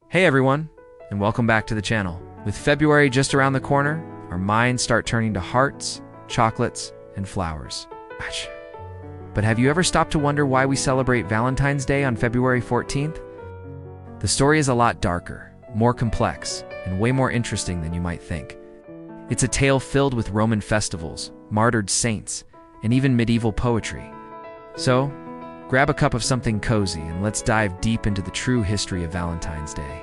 Hey everyone, and welcome back to the channel. With February just around the corner, our minds start turning to hearts, chocolates, and flowers. But have you ever stopped to wonder why we celebrate Valentine's Day on February 14th? The story is a lot darker, more complex, and way more interesting than you might think. It's a tale filled with Roman festivals, martyred saints, and even medieval poetry. So, grab a cup of something cozy and let's dive deep into the true history of Valentine's Day.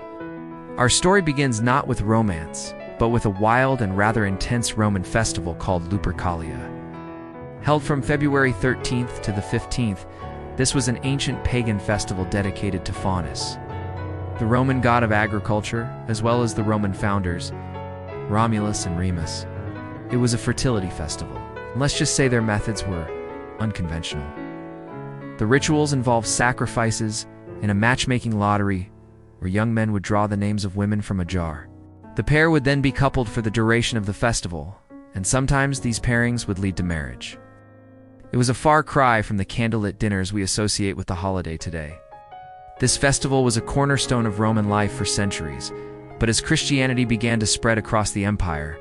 Our story begins not with romance, but with a wild and rather intense Roman festival called Lupercalia. Held from February 13th to the 15th, this was an ancient pagan festival dedicated to Faunus, the Roman god of agriculture, as well as the Roman founders, Romulus and Remus. It was a fertility festival, and let's just say their methods were unconventional. The rituals involved sacrifices and a matchmaking lottery where young men would draw the names of women from a jar. The pair would then be coupled for the duration of the festival, and sometimes these pairings would lead to marriage. It was a far cry from the candlelit dinners we associate with the holiday today. This festival was a cornerstone of Roman life for centuries, but as Christianity began to spread across the empire,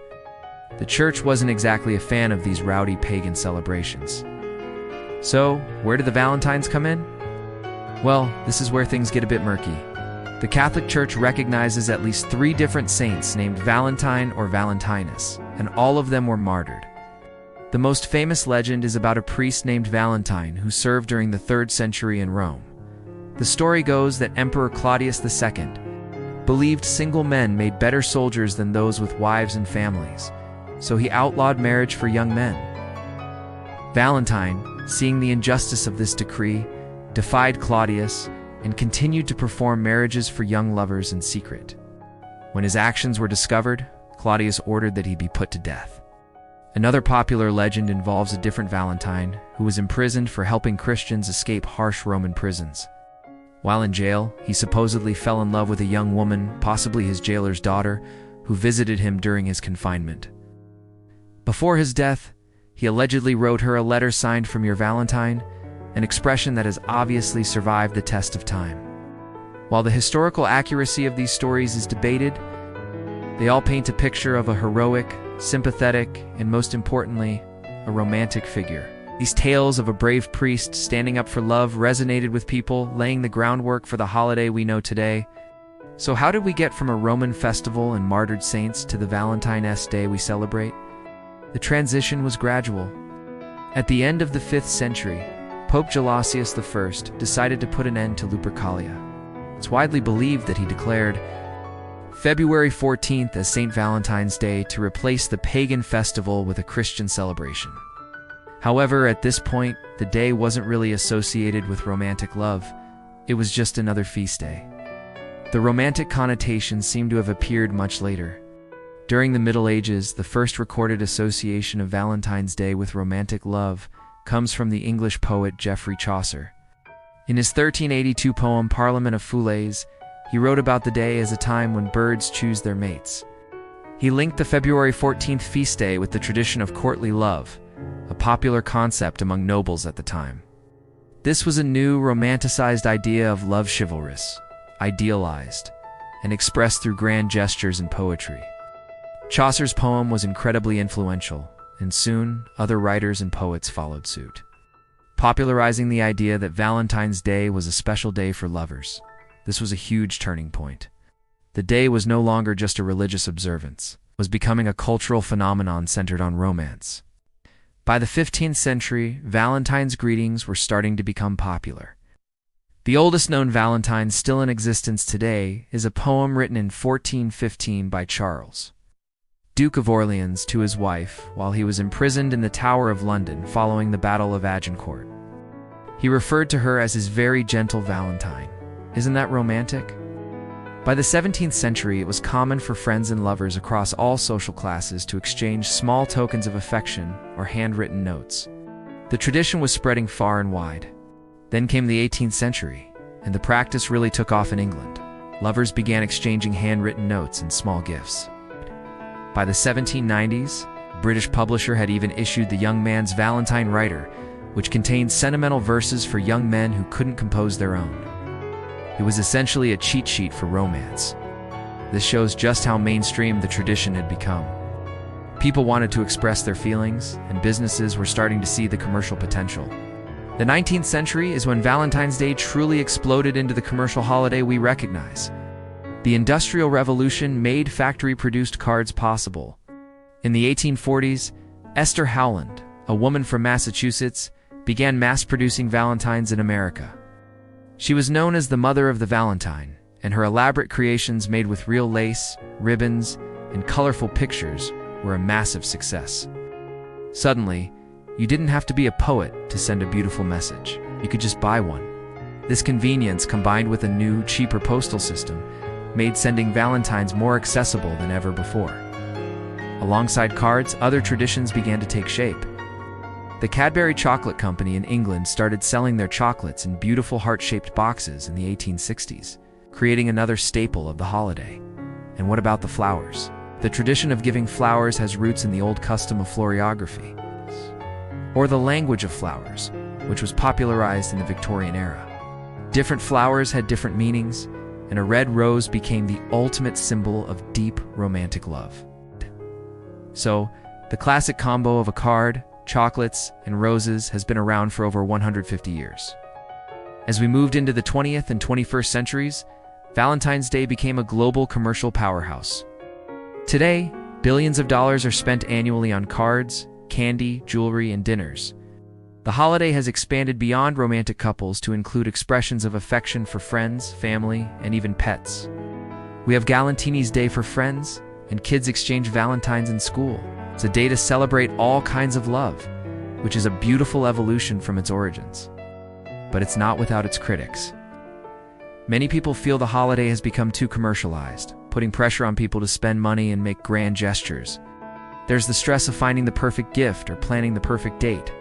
the church wasn't exactly a fan of these rowdy pagan celebrations. So, where do the Valentines come in? Well, this is where things get a bit murky. The Catholic Church recognizes at least 3 different saints named Valentine or Valentinus, and all of them were martyred. The most famous legend is about a priest named Valentine who served during the 3rd century in Rome. The story goes that Emperor Claudius II believed single men made better soldiers than those with wives and families, so he outlawed marriage for young men. Valentine, seeing the injustice of this decree, defied Claudius and continued to perform marriages for young lovers in secret. When his actions were discovered, Claudius ordered that he be put to death. Another popular legend involves a different Valentine who was imprisoned for helping Christians escape harsh Roman prisons. While in jail, he supposedly fell in love with a young woman, possibly his jailer's daughter, who visited him during his confinement. Before his death, he allegedly wrote her a letter signed "From your Valentine," an expression that has obviously survived the test of time. While the historical accuracy of these stories is debated, they all paint a picture of a heroic, sympathetic, and most importantly, a romantic figure. These tales of a brave priest standing up for love resonated with people, laying the groundwork for the holiday we know today. So how did we get from a Roman festival and martyred saints to the Valentine's Day we celebrate? The transition was gradual. At the end of the 5th century, Pope Gelasius I decided to put an end to Lupercalia. It's widely believed that he declared February 14th as Saint Valentine's Day to replace the pagan festival with a Christian celebration. However, at this point, the day wasn't really associated with romantic love. It was just another feast day. The romantic connotations seem to have appeared much later. During the Middle Ages, the first recorded association of Valentine's Day with romantic love comes from the English poet Geoffrey Chaucer. In his 1382 poem Parliament of Foules, he wrote about the day as a time when birds choose their mates. He linked the February 14th feast day with the tradition of courtly love, a popular concept among nobles at the time. This was a new, romanticized idea of love, chivalrous, idealized, and expressed through grand gestures and poetry. Chaucer's poem was incredibly influential, and soon other writers and poets followed suit, popularizing the idea that Valentine's Day was a special day for lovers. This was a huge turning point. The day was no longer just a religious observance, it was becoming a cultural phenomenon centered on romance. By the 15th century, Valentine's greetings were starting to become popular. The oldest known Valentine still in existence today is a poem written in 1415 by Charles, Duke of Orleans, to his wife while he was imprisoned in the Tower of London following the Battle of Agincourt. He referred to her as his very gentle Valentine. Isn't that romantic? By the 17th century, it was common for friends and lovers across all social classes to exchange small tokens of affection or handwritten notes. The tradition was spreading far and wide. Then came the 18th century, and the practice really took off in England. Lovers began exchanging handwritten notes and small gifts. By the 1790s, a British publisher had even issued the Young Man's Valentine Writer, which contained sentimental verses for young men who couldn't compose their own. It was essentially a cheat sheet for romance. This shows just how mainstream the tradition had become. People wanted to express their feelings, and businesses were starting to see the commercial potential. The 19th century is when Valentine's Day truly exploded into the commercial holiday we recognize. The Industrial Revolution made factory-produced cards possible. In the 1840s, Esther Howland, a woman from Massachusetts, began mass-producing Valentines in America. She was known as the mother of the Valentine, and her elaborate creations made with real lace, ribbons, and colorful pictures were a massive success. Suddenly, you didn't have to be a poet to send a beautiful message. You could just buy one. This convenience, combined with a new, cheaper postal system, made sending Valentines more accessible than ever before. Alongside cards, other traditions began to take shape. The Cadbury Chocolate Company in England started selling their chocolates in beautiful heart-shaped boxes in the 1860s, creating another staple of the holiday. And what about the flowers? The tradition of giving flowers has roots in the old custom of florography, or the language of flowers, which was popularized in the Victorian era. Different flowers had different meanings, and a red rose became the ultimate symbol of deep romantic love. So, the classic combo of a card, chocolates, and roses has been around for over 150 years. As we moved into the 20th and 21st centuries, Valentine's Day became a global commercial powerhouse. Today, billions of dollars are spent annually on cards, candy, jewelry, and dinners. The holiday has expanded beyond romantic couples to include expressions of affection for friends, family, and even pets. We have Galantini's Day for friends, and kids exchange Valentines in school. It's a day to celebrate all kinds of love, which is a beautiful evolution from its origins. But it's not without its critics. Many people feel the holiday has become too commercialized, putting pressure on people to spend money and make grand gestures. There's the stress of finding the perfect gift or planning the perfect date.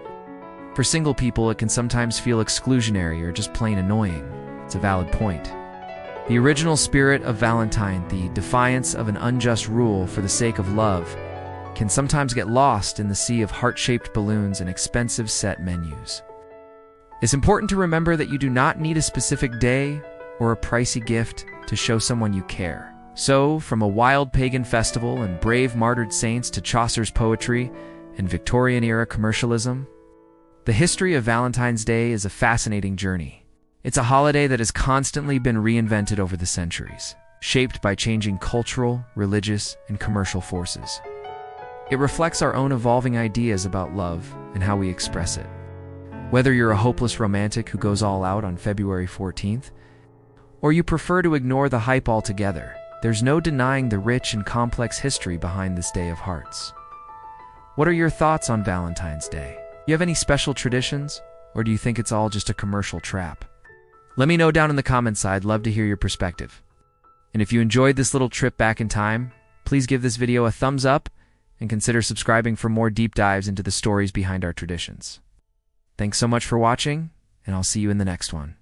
For single people, it can sometimes feel exclusionary or just plain annoying. It's a valid point. The original spirit of Valentine, the defiance of an unjust rule for the sake of love, can sometimes get lost in the sea of heart-shaped balloons and expensive set menus. It's important to remember that you do not need a specific day or a pricey gift to show someone you care. So, from a wild pagan festival and brave martyred saints to Chaucer's poetry and Victorian-era commercialism, the history of Valentine's Day is a fascinating journey. It's a holiday that has constantly been reinvented over the centuries, shaped by changing cultural, religious, and commercial forces. It reflects our own evolving ideas about love and how we express it. Whether you're a hopeless romantic who goes all out on February 14th, or you prefer to ignore the hype altogether, there's no denying the rich and complex history behind this Day of Hearts. What are your thoughts on Valentine's Day? Do you have any special traditions, or do you think it's all just a commercial trap? Let me know down in the comments. I'd love to hear your perspective. And if you enjoyed this little trip back in time, please give this video a thumbs up and consider subscribing for more deep dives into the stories behind our traditions. Thanks so much for watching, and I'll see you in the next one.